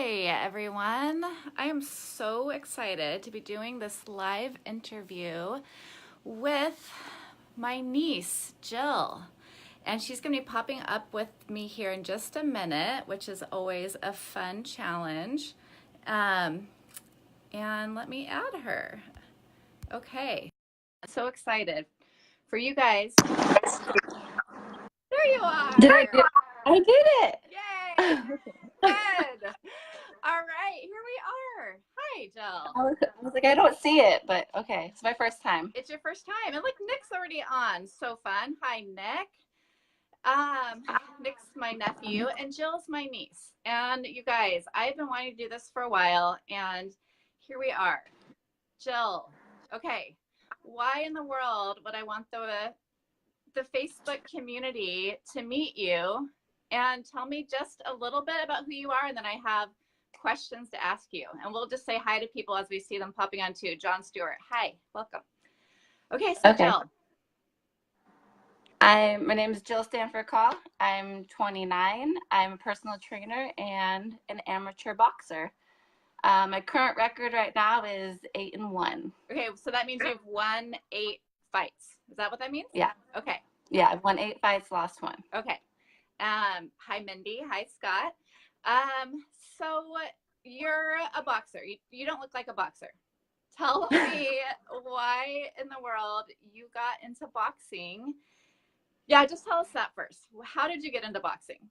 Everyone. I am so excited to be doing this live interview with my niece, Jill. And she's going to be popping up with me here in just a minute, which is always a fun challenge. And let me add her. Okay. So excited for you guys. There you are. Did I do it? I did it. Yay. Good. All right, here we are. Hi, Jill. I was like, I don't see it, but okay. It's my first time. It's your first time. And look, Nick's already on. So fun. Hi, Nick. Nick's my nephew, and Jill's my niece. And you guys, I've been wanting to do this for a while, and here we are. Jill, okay, why in the world would I want the Facebook community to meet you? And tell me just a little bit about who you are, and then I have questions to ask you. And we'll just say hi to people as we see them popping on too. John Stewart, hi, welcome. Okay, so Okay. Jill. My name is Jill Stanford Call. I'm 29. I'm a personal trainer and an amateur boxer. My current record right now is 8-1. Okay, so that means you've won 8 fights. Is that what that means? Yeah. Okay. Yeah, I've won 8 fights, lost 1. Okay. Hi, Mindy. Hi, Scott. So you're a boxer. You don't look like a boxer. Tell me why in the world you got into boxing. Yeah, just tell us that first. How did you get into boxing?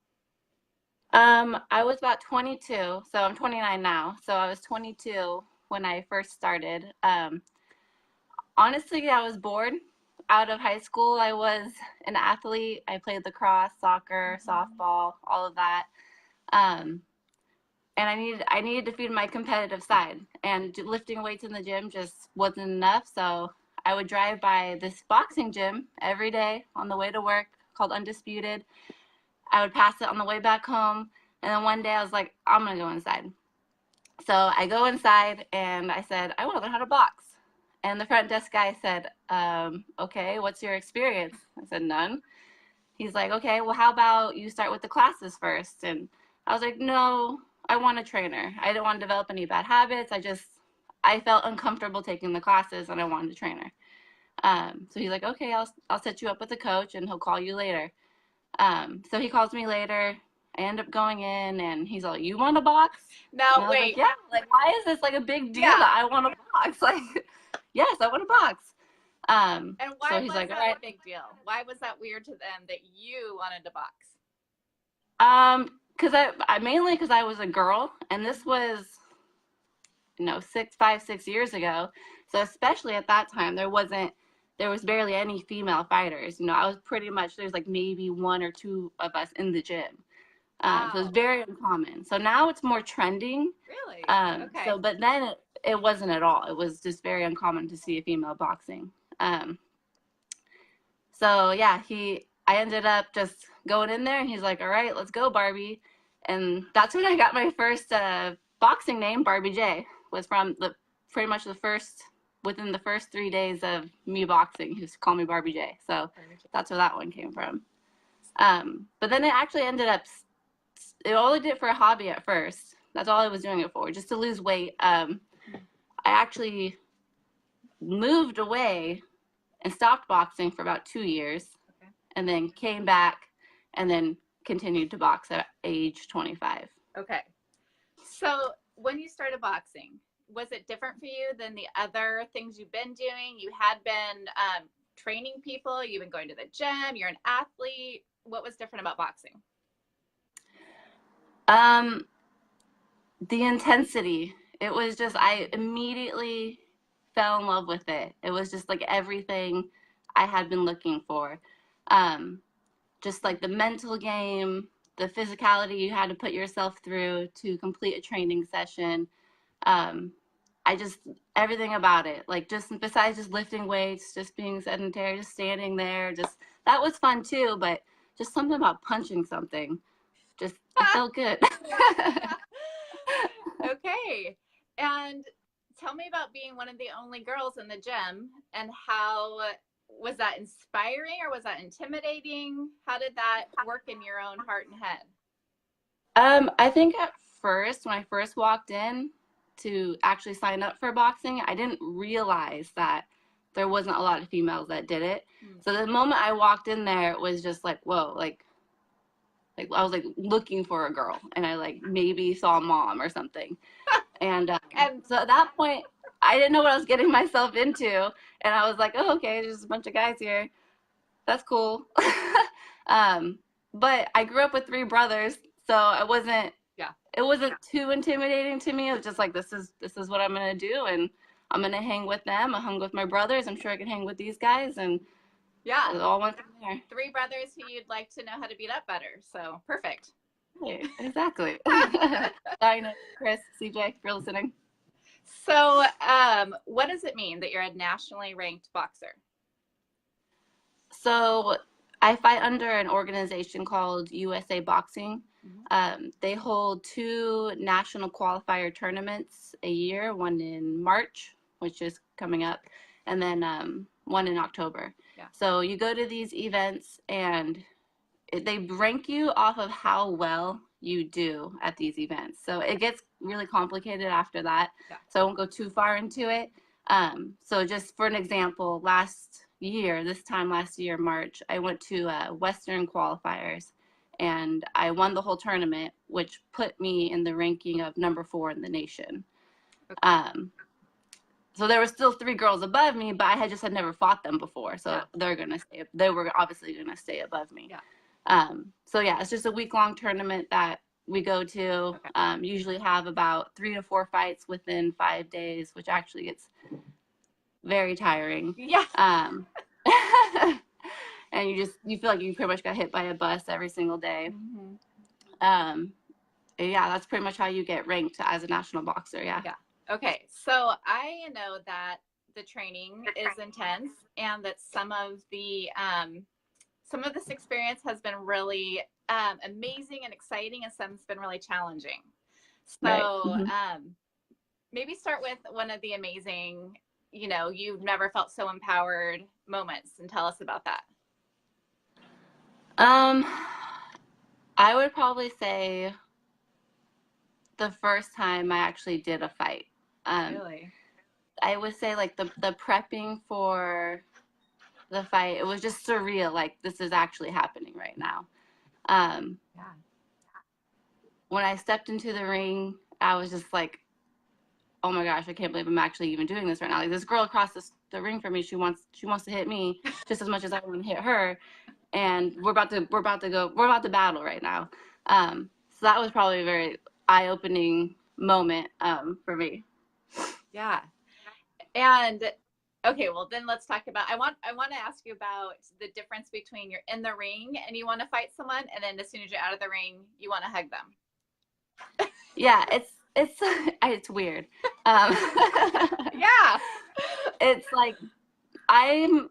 I was about 22, so I'm 29 now. So I was 22 when I first started. Honestly, I was bored. Out of high school, I was an athlete. I played lacrosse, soccer, softball, all of that. And I needed to feed my competitive side. And lifting weights in the gym just wasn't enough. So I would drive by this boxing gym every day on the way to work called Undisputed. I would pass it on the way back home. And then one day I was like, I'm going to go inside. So I go inside and I said, I want to learn how to box. And the front desk guy said, okay, what's your experience? I said, none. He's like, okay, well, how about you start with the classes first? And I was like, no, I want a trainer. I didn't want to develop any bad habits. I felt uncomfortable taking the classes and I wanted a trainer. So he's like, okay, I'll set you up with a coach and he'll call you later. So he calls me later. I end up going in and he's like, you want to box? Now, wait. Like, yeah, like, why is this like a big deal that I want to box? Like, yes, I want to box. And why so he's was like, that all right. a big deal? Why was that weird to them that you wanted to box? Because mainly because I was a girl, and this was, 6 years ago. So especially at that time, there was barely any female fighters. I was pretty much, there's like maybe 1 or 2 of us in the gym. Wow. So it's very uncommon. So now it's more trending. Really? Okay. So, but then it wasn't at all. It was just very uncommon to see a female boxing. So yeah, I ended up just going in there and he's like, all right, let's go, Barbie. And that's when I got my first boxing name, Barbie J, was from pretty much within the first 3 days of me boxing. He used to call me Barbie J. So that's where that one came from. But then it actually ended up, it only did it for a hobby at first. That's all I was doing it for, just to lose weight. I actually moved away and stopped boxing for about 2 years, and then came back and then continued to box at age 25. Okay. So when you started boxing, was it different for you than the other things you've been doing? You had been training people, you've been going to the gym, you're an athlete. What was different about boxing? The intensity. It was just, I immediately fell in love with it. It was just like everything I had been looking for. Just like the mental game, the physicality you had to put yourself through to complete a training session. Everything about it, like just besides just lifting weights, just being sedentary, just standing there, that was fun too, but just something about punching something, it felt good. Okay. And tell me about being one of the only girls in the gym, and how was that inspiring or was that intimidating? How did that work in your own heart and head? I think at first, when I first walked in to actually sign up for boxing, I didn't realize that there wasn't a lot of females that did it. So the moment I walked in there, it was just like, whoa, like I was like looking for a girl, and I like maybe saw mom or something. And so at that point, I didn't know what I was getting myself into, and I was like, oh, okay, there's a bunch of guys here. That's cool. But I grew up with 3 brothers, so it wasn't too intimidating to me. It was just like, this is what I'm gonna do, and I'm gonna hang with them. I hung with my brothers. I'm sure I can hang with these guys, and yeah, it all went from there. 3 brothers who you'd like to know how to beat up better. So perfect. Right, exactly. Dinah, Chris, CJ, if you're listening. So, what does it mean that you're a nationally ranked boxer? So I fight under an organization called USA Boxing. They hold 2 national qualifier tournaments a year, one in March, which is coming up, and then one in October. Yeah. So you go to these events, and they rank you off of how well you do at these events. So it gets really complicated after that. Yeah. So I won't go too far into it. So just for an example, this time last year, March, I went to Western qualifiers, and I won the whole tournament, which put me in the ranking of number 4 in the nation. Okay. So there were still 3 girls above me, but I had never fought them before. So they were obviously going to stay above me. Yeah. So yeah, it's just a week-long tournament that we go to. Okay. Usually have about 3 to 4 fights within 5 days, which actually gets very tiring. Yeah. And you feel like you pretty much got hit by a bus every single day. Mm-hmm. Yeah, that's pretty much how you get ranked as a national boxer. Yeah. Yeah. Okay. So I know that the training is intense, and that some of this experience has been really amazing and exciting, and some's been really challenging. So right. Mm-hmm. Maybe start with one of the amazing, you've never felt so empowered moments, and tell us about that. I would probably say the first time I actually did a fight. Really? I would say like the prepping for the fight, it was just surreal. Like, this is actually happening right now. Yeah. When I stepped into the ring, I was just like, oh my gosh, I can't believe I'm actually even doing this right now. Like, this girl across the ring from me, she wants to hit me just as much as I want to hit her, and we're about to battle right now. So that was probably a very eye-opening moment for me. Yeah. And okay, well then let's talk about, I want to ask you about the difference between you're in the ring and you want to fight someone, and then as soon as you're out of the ring, you want to hug them. Yeah, it's weird. Yeah. It's like, I'm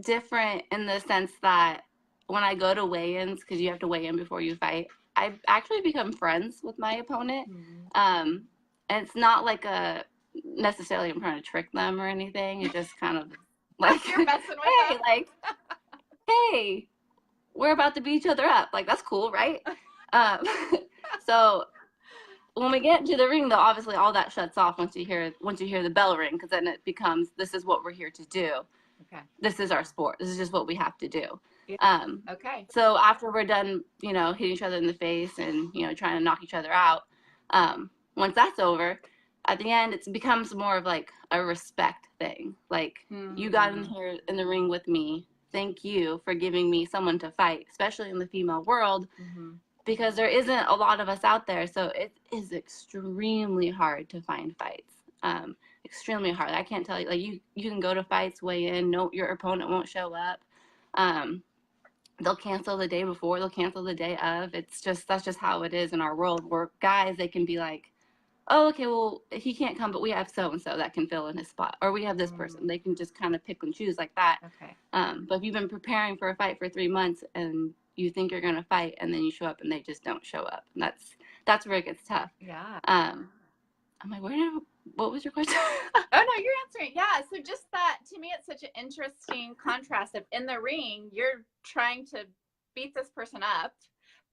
different in the sense that when I go to weigh-ins, because you have to weigh in before you fight, I've actually become friends with my opponent. Mm-hmm. And it's not like necessarily I'm trying to trick them or anything. It's just kind of like, you're messing with them. Like, hey, we're about to beat each other up. Like, that's cool, right? So when we get into the ring, though, obviously all that shuts off once you hear the bell ring, because then it becomes, this is what we're here to do. Okay. This is our sport. This is just what we have to do. Yeah. Okay. So after we're done, hitting each other in the face and, trying to knock each other out, once that's over, at the end, it becomes more of like a respect thing. Like, mm-hmm. You got in here in the ring with me. Thank you for giving me someone to fight, especially in the female world, mm-hmm. because there isn't a lot of us out there. So it is extremely hard to find fights. Extremely hard. I can't tell you, like, you can go to fights, weigh in, no, your opponent won't show up. They'll cancel the day before, they'll cancel the day of. That's just how it is in our world. Where guys, they can be like, oh, okay, well, he can't come, but we have so-and-so that can fill in his spot. Or we have this person. They can just kind of pick and choose like that. Okay. But if you've been preparing for a fight for 3 months and you think you're going to fight, and then you show up and they just don't show up, and that's where it gets tough. Yeah. I'm like, what was your question? Oh, no, you're answering. Yeah, so just that, to me, it's such an interesting contrast of, in the ring, you're trying to beat this person up,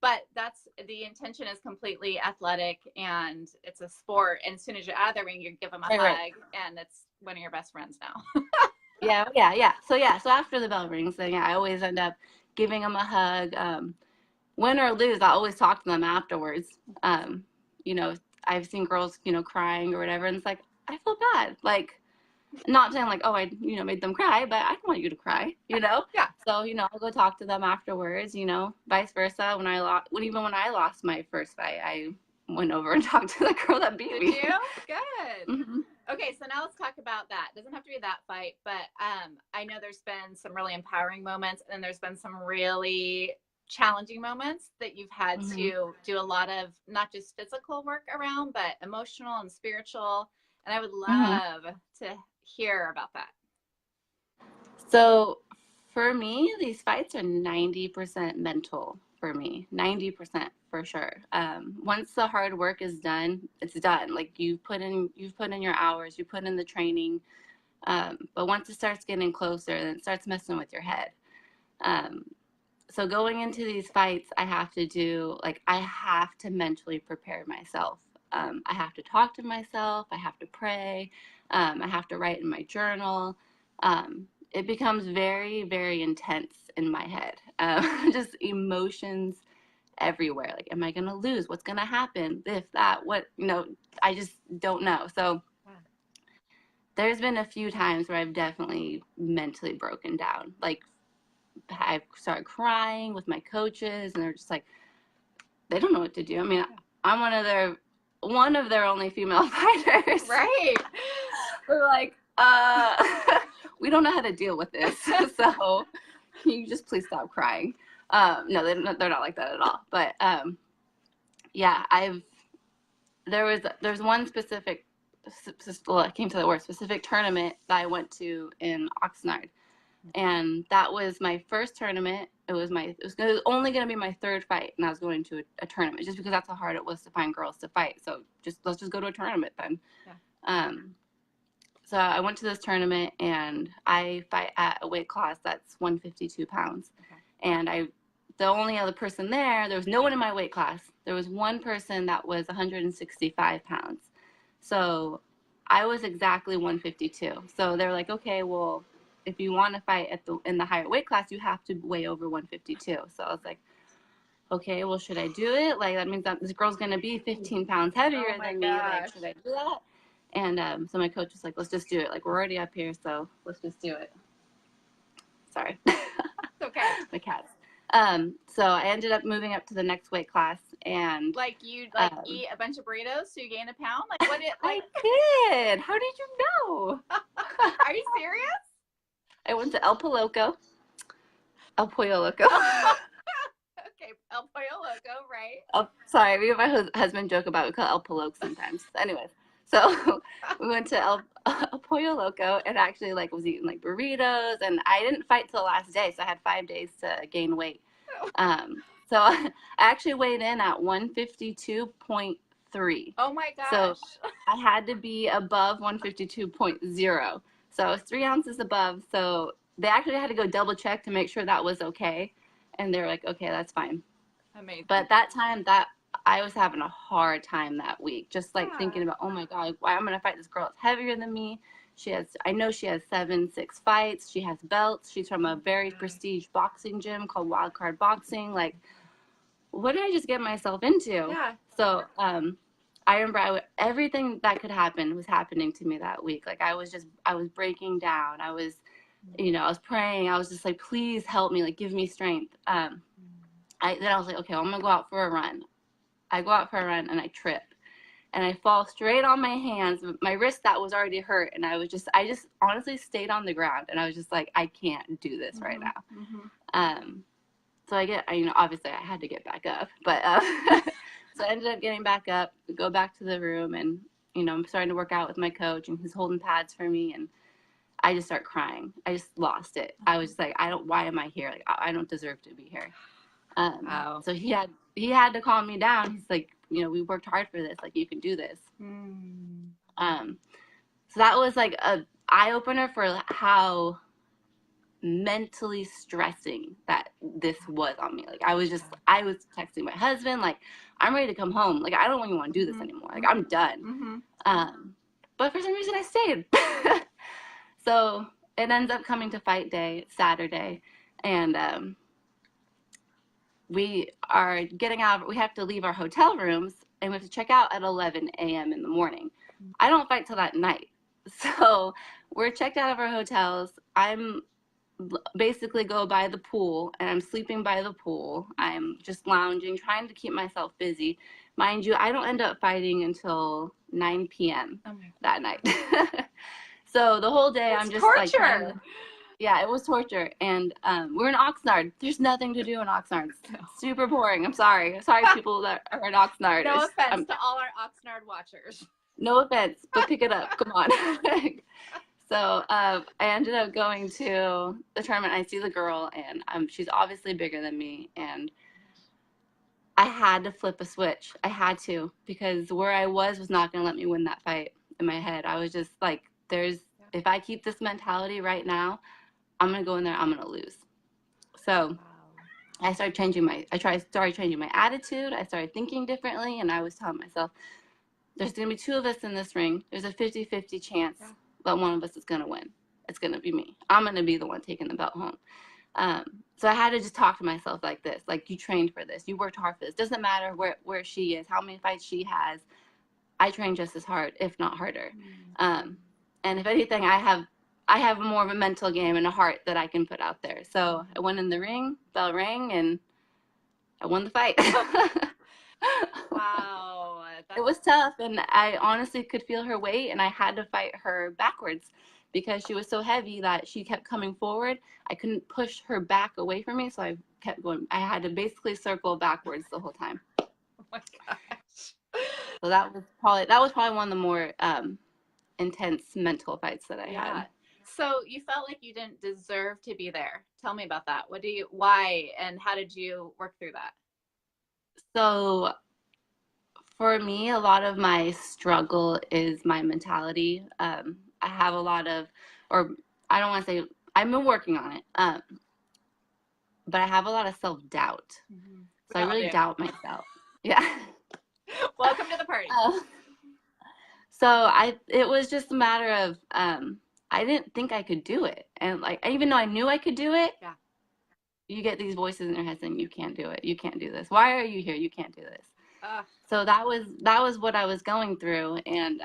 but that's the intention is completely athletic and it's a sport. And as soon as you're out of the ring, you give them a hug, and it's one of your best friends now. Yeah. So after the bell rings, then I always end up giving them a hug. Win or lose, I always talk to them afterwards. You know, I've seen girls, crying or whatever, and it's like, I feel bad. Like, not saying like, oh, I, made them cry, but I don't want you to cry, Yeah. So, I'll go talk to them afterwards, vice versa. When I lost my first fight, I went over and talked to the girl that beat me. Did you? Good. Mm-hmm. Okay, so now let's talk about that. It doesn't have to be that fight, but I know there's been some really empowering moments, and there's been some really challenging moments that you've had to do a lot of not just physical work around, but emotional and spiritual. And I would love to hear about that. So for me, these fights are 90% mental for me, 90% for sure. Once the hard work is done, it's done. Like you've put in your hours, you put in the training. But once it starts getting closer, then it starts messing with your head. So going into these fights, I have to mentally prepare myself. I have to talk to myself. I have to pray. I have to write in my journal. It becomes very, very intense in my head. Just emotions everywhere. Like, am I going to lose? What's going to happen? This, that, what, I just don't know. So there's been a few times where I've definitely mentally broken down. Like, I started crying with my coaches, and they're just like, they don't know what to do. I mean, I'm one of their only female fighters. Right. They're like, we don't know how to deal with this. So can you just please stop crying? No, they're not like that at all. But there's one specific, I came to the word specific tournament that I went to in Oxnard. And that was my first tournament. It was only going to be my third fight, and I was going to a tournament just because that's how hard it was to find girls to fight. So let's just go to a tournament then. Yeah. So I went to this tournament, and I fight at a weight class that's 152 pounds. Okay. And the only other person there was no one in my weight class. There was one person that was 165 pounds. So I was exactly 152. So they're like, okay, well, if you want to fight in the higher weight class, you have to weigh over 152. So I was like, okay, well, should I do it? Like, that means that this girl's going to be 15 pounds heavier than me. Like, should I do that? And so my coach was like, let's just do it. Like, we're already up here, so let's just do it. Sorry. It's okay. My cats. So I ended up moving up to the next weight class, and like you eat a bunch of burritos so you gain a pound. Like what? I did. How did you know? Are you serious? I went to El Pollo Loco. Okay, El Pollo Loco, right? Oh, sorry, me and my husband joke about it. We call it El Pollo sometimes. Anyways, so we went to El Pollo Loco and actually was eating burritos, and I didn't fight till the last day, so I had 5 days to gain weight. So I actually weighed in at 152.3. Oh my gosh. So I had to be above 152.0. So I was 3 ounces above. So they actually had to go double check to make sure that was okay. And they were like, okay, that's fine. Amazing. But that time I was having a hard time that week, just thinking about, oh my God, why I'm going to fight this girl that's heavier than me. I know she has 6 fights. She has belts. She's from a very prestige boxing gym called Wildcard Boxing. Like, what did I just get myself into? Yeah. So, I remember everything that could happen was happening to me that week. Like, I was breaking down. I was praying. I was just like, please help me, like, give me strength. Then I was like, okay, well, I'm going to go out for a run. I go out for a run and I trip and I fall straight on my hands. My wrist that was already hurt. And I just honestly stayed on the ground, and I was just like, I can't do this right now. Mm-hmm. So obviously I had to get back up, but, so I ended up getting back up, go back to the room, and, I'm starting to work out with my coach, and he's holding pads for me, and I just start crying. I just lost it. I was just like, why am I here? Like, I don't deserve to be here. Wow. So he had to calm me down. He's like, we worked hard for this. Like, you can do this. So that was like a eye opener for how mentally stressing that this was on me. Like I was texting my husband, like, I'm ready to come home. Like, I don't even want to do this anymore. Like, I'm done. But for some reason I stayed. So it ends up coming to fight day, Saturday. And we are getting out. We have to leave our hotel rooms, and we have to check out at 11 a.m. in the morning. I don't fight till that night. So we're checked out of our hotels. I'm basically go by the pool, and I'm sleeping by the pool. I'm just lounging, trying to keep myself busy. Mind you, I don't end up fighting until 9 p.m. That night. So the whole day I'm just torture. Like, yeah, it was torture. And we're in Oxnard. There's nothing to do in Oxnard. It's super boring. I'm sorry. Sorry, people that are in Oxnard. No offense to all our Oxnard watchers. No offense, but pick it up. Come on. So I ended up going to the tournament. I see the girl, and she's obviously bigger than me. And I had to flip a switch. I had to, because where I was not going to let me win that fight in my head. I was just like, if I keep this mentality right now, I'm going to go in there, I'm going to lose. So I started changing my attitude. I started thinking differently. And I was telling myself, there's going to be two of us in this ring. There's a 50-50 chance that one of us is going to win. It's going to be me. I'm going to be the one taking the belt home. So I had to just talk to myself like this. Like, you trained for this. You worked hard for this. Doesn't matter where she is, how many fights she has. I trained just as hard, if not harder. And if anything, I have more of a mental game and a heart that I can put out there. So I went in the ring, bell rang, and I won the fight. Wow. It was tough, and I honestly could feel her weight, and I had to fight her backwards because she was so heavy that she kept coming forward. I couldn't push her back away from me, so I kept going. I had to basically circle backwards the whole time. Oh my gosh. So that was probably one of the more intense mental fights that I had. So you felt like you didn't deserve to be there. Tell me about that. Why, and how did you work through that? So for me, a lot of my struggle is my mentality. I have a lot of, or I don't want to say, I've been working on it, but I have a lot of self-doubt. So I really doubt myself. Yeah. Welcome to the party. So it was just a matter of, I didn't think I could do it. And like, even though I knew I could do it, you get these voices in your head saying, you can't do it. You can't do this. Why are you here? You can't do this. So that was what I was going through. And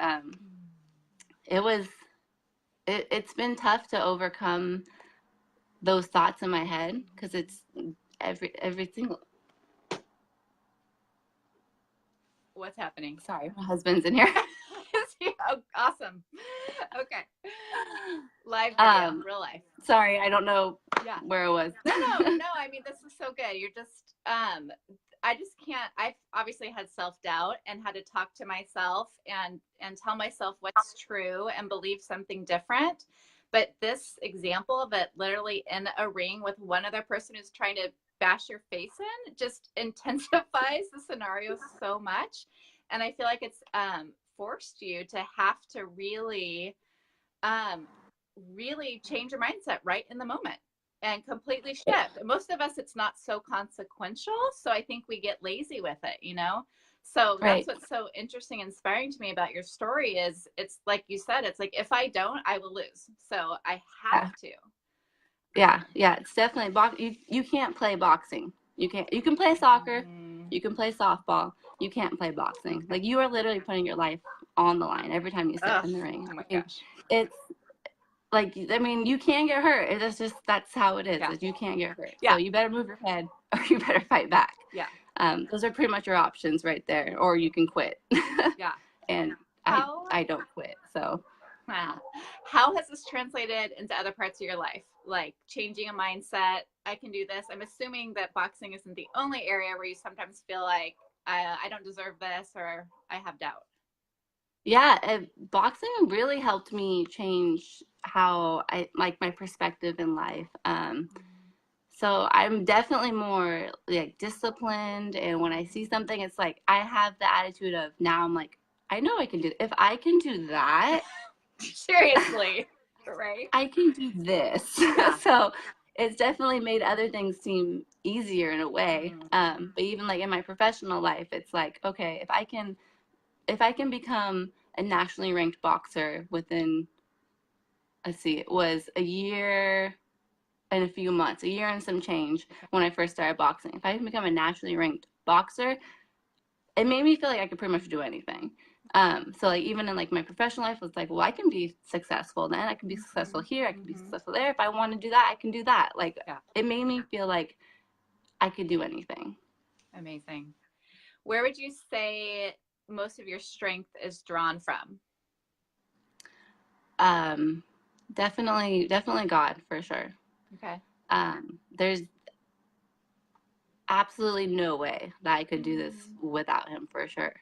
it's been tough to overcome those thoughts in my head, because it's every single. What's happening? Sorry, my husband's in here. Oh, awesome. Okay. Live video, real life. Sorry, I don't know where I was. No. I mean, this is so good. You're just, I just can't. I've obviously had self-doubt and had to talk to myself and tell myself what's true and believe something different. But this example of it literally in a ring with one other person who's trying to bash your face in just intensifies the scenario so much. And I feel like it's forced you to have to really change your mindset right in the moment and completely shift. Most of us, it's not so consequential. So I think we get lazy with it, you know? So that's what's so interesting, inspiring to me about your story is it's like you said, it's like, if I don't, I will lose. So I have to. Yeah. It's definitely you can't play boxing. You can play soccer. You can play softball. You can't play boxing. Like, you are literally putting your life on the line every time you step in the ring. Oh my gosh. It's like, I mean, you can get hurt. That's how it is. Is you can't get hurt. So you better move your head, or you better fight back. Those are pretty much your options right there. Or you can quit. And I don't quit. So how has this translated into other parts of your life? Like changing a mindset. I can do this. I'm assuming that boxing isn't the only area where you sometimes feel like I don't deserve this, or I have doubt. Yeah, boxing really helped me change how I like my perspective in life. So I'm definitely more like disciplined, and when I see something, it's like I have the attitude of, now I'm like, I know I can do it. If I can do that, seriously, right? I can do this. So it's definitely made other things seem easier in a way. But even like in my professional life, it's like, okay, if I can become a nationally ranked boxer within, let's see, it was a year and a few months, a year and some change when I first started boxing. If I can become a nationally ranked boxer, it made me feel like I could pretty much do anything. So like even in like my professional life, it's like, well, I can be successful then. I can be successful here. I can be successful there. If I want to do that, I can do that. Like it made me feel like I could do anything. Amazing. Where would you say most of your strength is drawn from? Definitely God, for sure. Okay. There's absolutely no way that I could do this without him, for sure.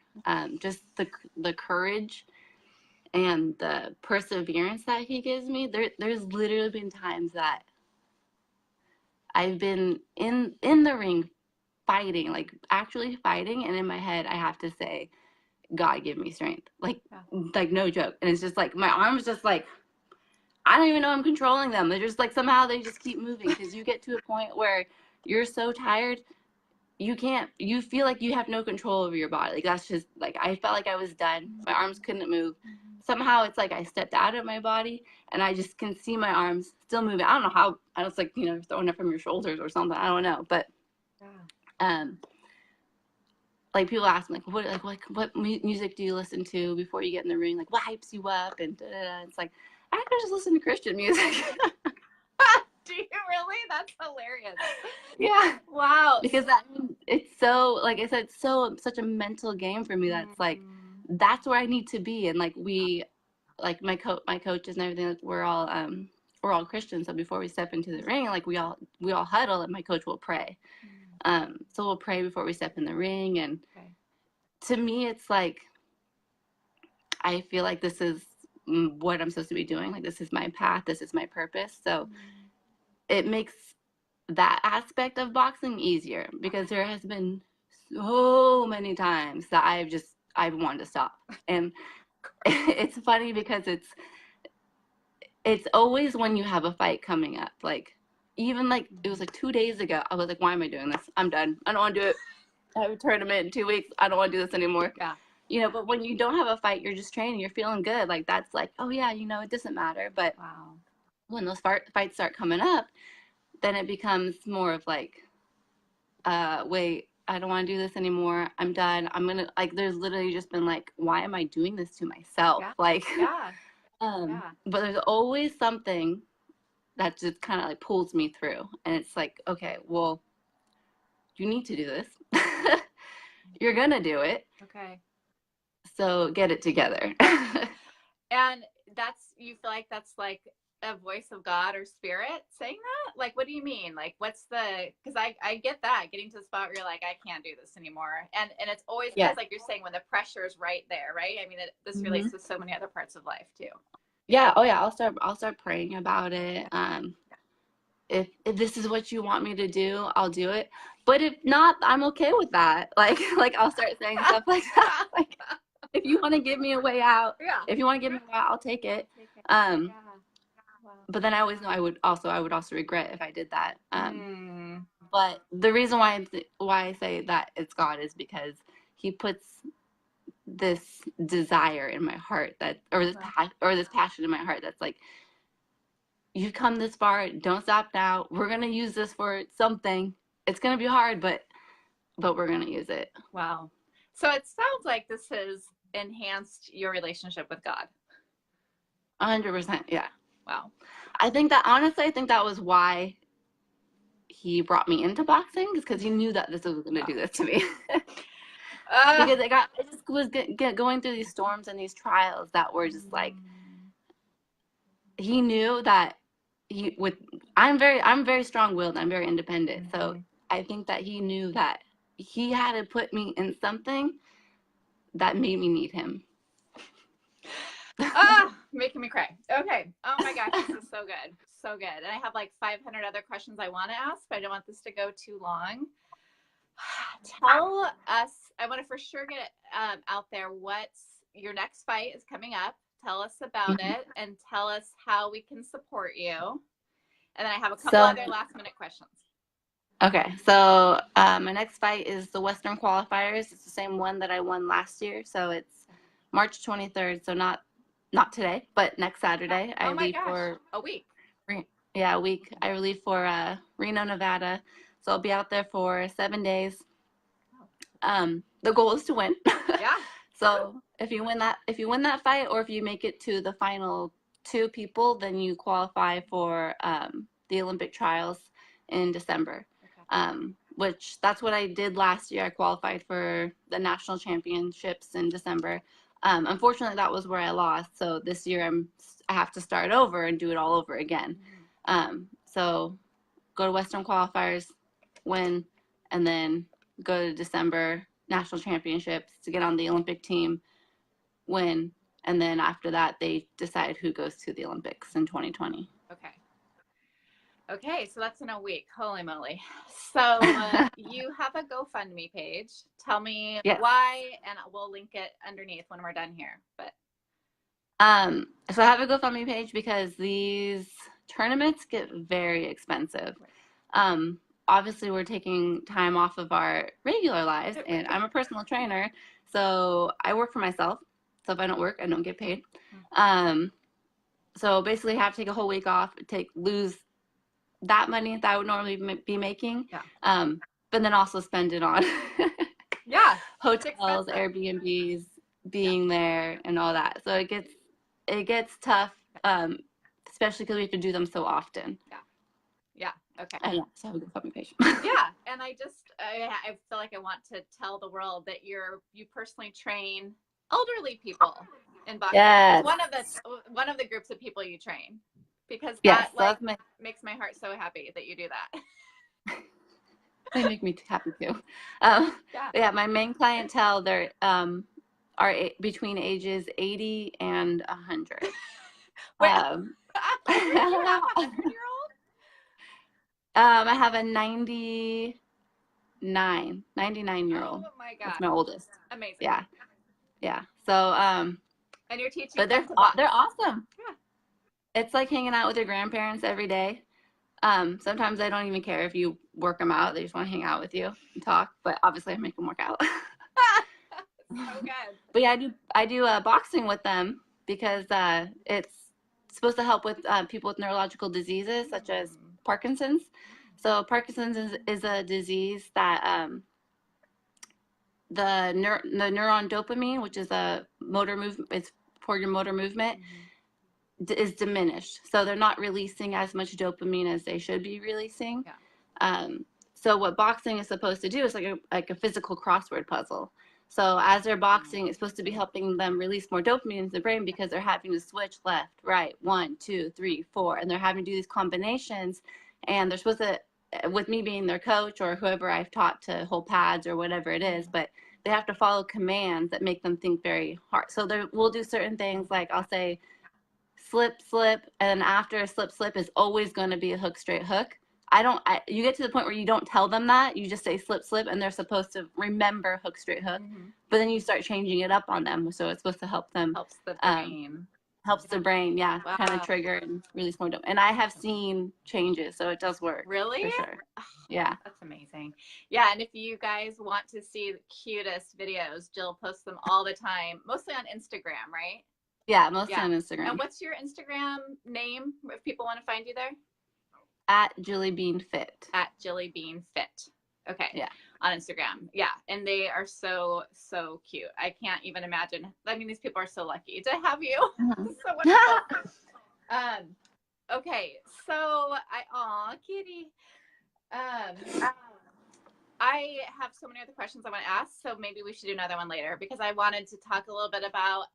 Just the courage and the perseverance that he gives me. There's literally been times that I've been in the ring fighting, like actually fighting, and in my head I have to say, God, give me strength. Like no joke. And it's just like my arms just like, I don't even know I'm controlling them. They're just like, somehow they just keep moving, because you get to a point where you're so tired, you feel like you have no control over your body. Like that's just like, I felt like I was done. My arms couldn't move. Somehow it's like I stepped out of my body and I just can see my arms still moving. I don't know how. I was like, throwing it from your shoulders or something. I don't know. But like people ask me what music do you listen to before you get in the ring? Like what hypes you up? And it's like, I could just listen to Christian music. Do you really? That's hilarious. Yeah. Wow. Because it's so, like I said, such a mental game for me. That's like, that's where I need to be. And like my coaches and everything, like we're all Christians. So before we step into the ring, like we all huddle and my coach will pray. So we'll pray before we step in the ring. And to me, it's like, I feel like this is what I'm supposed to be doing. Like this is my path. This is my purpose. So it makes that aspect of boxing easier, because there has been so many times that I've wanted to stop. And it's funny because it's always when you have a fight coming up. Like even like it was like 2 days ago, I was like, why am I doing this? I'm done. I don't want to do it. I have a tournament in 2 weeks. I don't want to do this anymore. Yeah. But when you don't have a fight, you're just training, you're feeling good. Like that's like, oh yeah, it doesn't matter. But when those fights start coming up, then it becomes more of like, wait, I don't want to do this anymore. I'm done. I'm going to, like, there's literally just been like, why am I doing this to myself? Like, but there's always something that just kind of like pulls me through. And it's like, okay, well, you need to do this. You're going to do it. Okay. So get it together. And you feel like that's like a voice of God or spirit saying that? Like, what do you mean? Like, because I get that, getting to the spot where you're like, I can't do this anymore. And it's always because, like you're saying, when the pressure is right there, right? I mean, this relates to so many other parts of life too. Yeah. Oh yeah. I'll start praying about it. If this is what you want me to do, I'll do it. But if not, I'm okay with that. Like I'll start saying stuff like that. Like, if you want to give me a way out, if you want to give me a way out, I'll take it. But then I always know I would also regret if I did that. But the reason why I say that it's God is because He puts this desire in my heart this passion in my heart that's like, you've come this far, don't stop now. We're gonna use this for something. It's gonna be hard, but we're gonna use it. Wow. So it sounds like this has enhanced your relationship with God. 100%. Yeah. Wow. I think that was why He brought me into boxing, because He knew that this was going to do this to me. Because I just was going through these storms and these trials that were just like, He knew that I'm very strong-willed. I'm very independent. So I think that He knew that He had to put me in something that made me need Him. Making me cry. Okay. Oh my gosh, this is so good. So good. And I have like 500 other questions I want to ask, but I don't want this to go too long. Tell us, I want to for sure get out there, what's your next fight is coming up. Tell us about it and tell us how we can support you. And then I have a couple other last minute questions. Okay, so my next fight is the Western qualifiers. It's the same one that I won last year, so it's March 23rd. So not today, but next Saturday. I Oh my leave gosh, for a week. yeah, a week. I leave for Reno, Nevada. So I'll be out there for 7 days. The goal is to win. Yeah. So if you win that fight, or if you make it to the final two people, then you qualify for the Olympic trials in December. Okay. Which that's what I did last year. I qualified for the national championships in December. Unfortunately, that was where I lost. So this year I have to start over and do it all over again. So go to Western qualifiers, win, and then go to December national championships to get on the Olympic team, win, and then after that they decide who goes to the Olympics in 2020. Okay. Okay, so that's in a week. Holy moly. So you have a GoFundMe page. Tell me Yes. why, and we'll link it underneath when we're done here. But so I have a GoFundMe page because these tournaments get very expensive. Obviously we're taking time off of our regular lives, and I'm a personal trainer, so I work for myself. So if I don't work, I don't get paid. So basically I have to take a whole week off, lose that money that I would normally be making, but then also spend it on hotels, Airbnbs, being there, and all that. So it gets tough, especially because we have to do them so often. Yeah. Okay. And so I have a GoFundMe page. Yeah, and I feel like I want to tell the world that you personally train elderly people in boxing. Yes. One of the groups of people you train, because yes, that makes my heart so happy that you do that. They make me happy too. Yeah, my main clientele, they're are between ages 80 and 100. Wait, you have a 100-year-old? I have a 99-year-old. Oh my god. That's my oldest. Amazing. Yeah. So and you're teaching but they're awesome. Yeah. It's like hanging out with your grandparents every day. Sometimes they don't even care if you work them out. They just want to hang out with you and talk. But obviously, I make them work out. So good. But yeah, I do boxing with them because it's supposed to help with people with neurological diseases such as Parkinson's. So Parkinson's is a disease that the neuron dopamine, which is a motor movement, it's for your motor movement, is diminished. So they're not releasing as much dopamine as they should be releasing. Yeah. So what boxing is supposed to do is like a physical crossword puzzle. So as they're boxing, it's supposed to be helping them release more dopamine into the brain because they're having to switch left, right, 1, 2, 3, 4, and they're having to do these combinations. And they're supposed to, with me being their coach or whoever I've taught to hold pads or whatever it is, but they have to follow commands that make them think very hard. So we'll do certain things like I'll say slip, slip, and then after a slip, slip is always going to be a hook, straight hook. You get to the point where you don't tell them that. You just say slip, slip, and they're supposed to remember hook, straight hook. But then you start changing it up on them. So it's supposed to help them. Helps the brain. Helps the brain, yeah, wow. Kind of trigger and release more dopamine. And I have seen changes, so it does work. Really? For sure. Yeah. That's amazing. Yeah, and if you guys want to see the cutest videos, Jill posts them all the time, mostly on Instagram, right? Yeah, mostly on Instagram. And what's your Instagram name if people want to find you there? At JillyBeanFit. At JillyBeanFit. Okay. Yeah. On Instagram. Yeah. And they are so, so cute. I can't even imagine. I mean, these people are so lucky to have you. So wonderful. Okay. So kitty. I have so many other questions I want to ask, so maybe we should do another one later because I wanted to talk a little bit about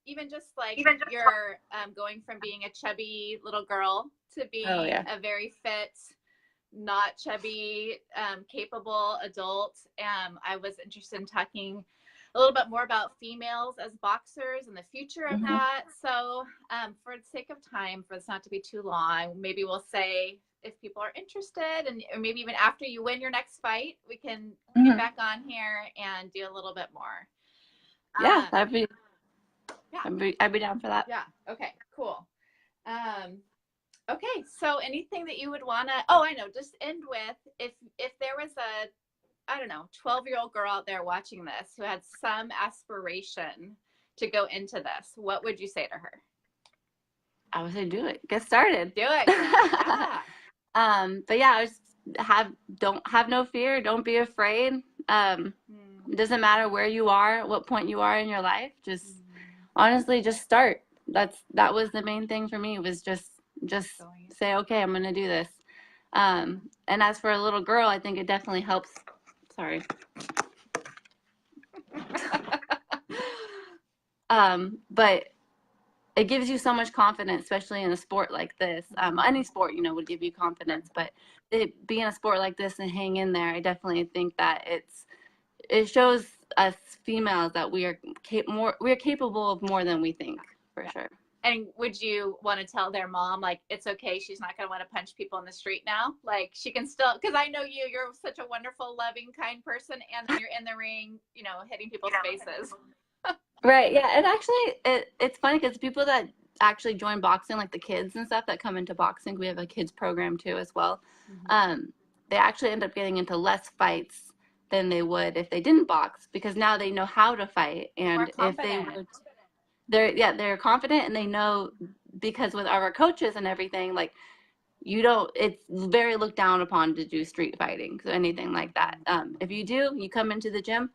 even just your going from being a chubby little girl to being a very fit, not chubby, capable adult. I was interested in talking a little bit more about females as boxers and the future of that. So for the sake of time, for this not to be too long, maybe we'll say if people are interested, and or maybe even after you win your next fight, we can get back on here and do a little bit more. Yeah, I'd be down for that. Yeah. Okay. Cool. Okay, so anything that you would want to, oh, I know, just end with, if there was a, I don't know, 12-year-old girl out there watching this who had some aspiration to go into this, what would you say to her? I would say do it. Get started. Do it. Yeah. But yeah, don't have no fear. Don't be afraid. It doesn't matter where you are, what point you are in your life. Just honestly, just start. That was the main thing for me, was just say, okay, I'm gonna do this. And as for a little girl, I think it definitely helps. Sorry. But it gives you so much confidence, especially in a sport like this. Any sport, would give you confidence, but being a sport like this and hang in there, I definitely think that it shows us females that we are capable of more than we think, for sure. And would you want to tell their mom, like, it's okay, she's not going to want to punch people in the street now? Like, she can still, because I know you're such a wonderful, loving, kind person, and then you're in the ring, hitting people's faces. Right. Yeah. And actually, it's funny because people that actually join boxing, like the kids and stuff that come into boxing, we have a kids program too as well. They actually end up getting into less fights than they would if they didn't box, because now they know how to fight. And if they would, they're confident, and they know, because with our coaches and everything, like, it's very looked down upon to do street fighting, so anything like that. If you do, you come into the gym,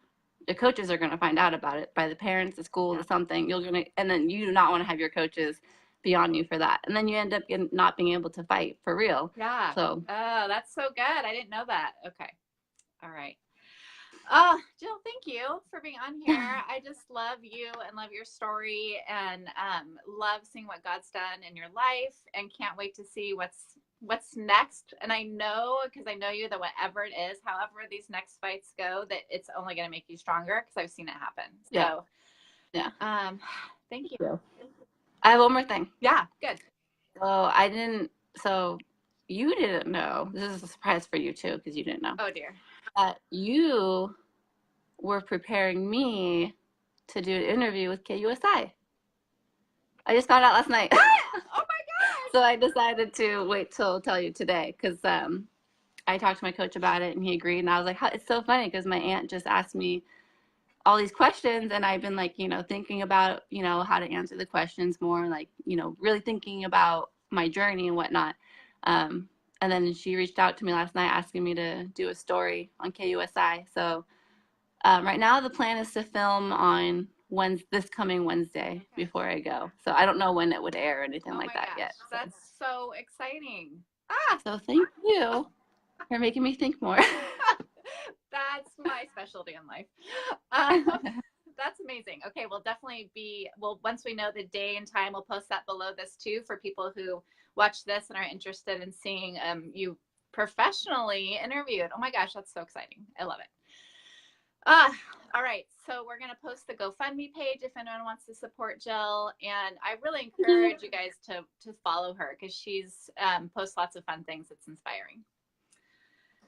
the coaches are going to find out about it by the parents, the school, or something. And then you do not want to have your coaches be on you for that. And then you end up not being able to fight for real. Yeah. So. Oh, that's so good. I didn't know that. Okay. All right. Oh, Jill, thank you for being on here. I just love you and love your story, and love seeing what God's done in your life, and can't wait to see what's next. And I know, because I know you, that whatever it is, however these next fights go, that it's only going to make you stronger, because I've seen it happen. So, yeah. Thank you. I have one more thing. Yeah, good. So you didn't know. This is a surprise for you too, because you didn't know. Oh dear. That you were preparing me to do an interview with KUSI. I just found out last night. Oh my gosh! So I decided to wait till tell you today, because I talked to my coach about it and he agreed. And I was like, it's so funny, because my aunt just asked me all these questions, and I've been like, thinking about, how to answer the questions more, like, really thinking about my journey and whatnot. And then she reached out to me last night asking me to do a story on KUSI. So right now the plan is to film on this coming Wednesday before I go. So I don't know when it would air or anything like that yet. That's so exciting. So thank you for making me think more. That's my specialty in life. That's amazing. Okay, we'll definitely once we know the day and time, we'll post that below this too, for people who watch this and are interested in seeing you professionally interviewed. Oh my gosh, that's so exciting. I love it. All right, so we're going to post the GoFundMe page if anyone wants to support Jill, and I really encourage you guys to follow her, because she's posts lots of fun things. It's inspiring.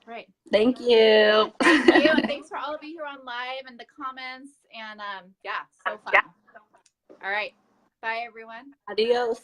Right. Thank you. Thank you. And thanks for all of you who are on live and the comments. And yeah, so fun. All right. Bye, everyone. Adios.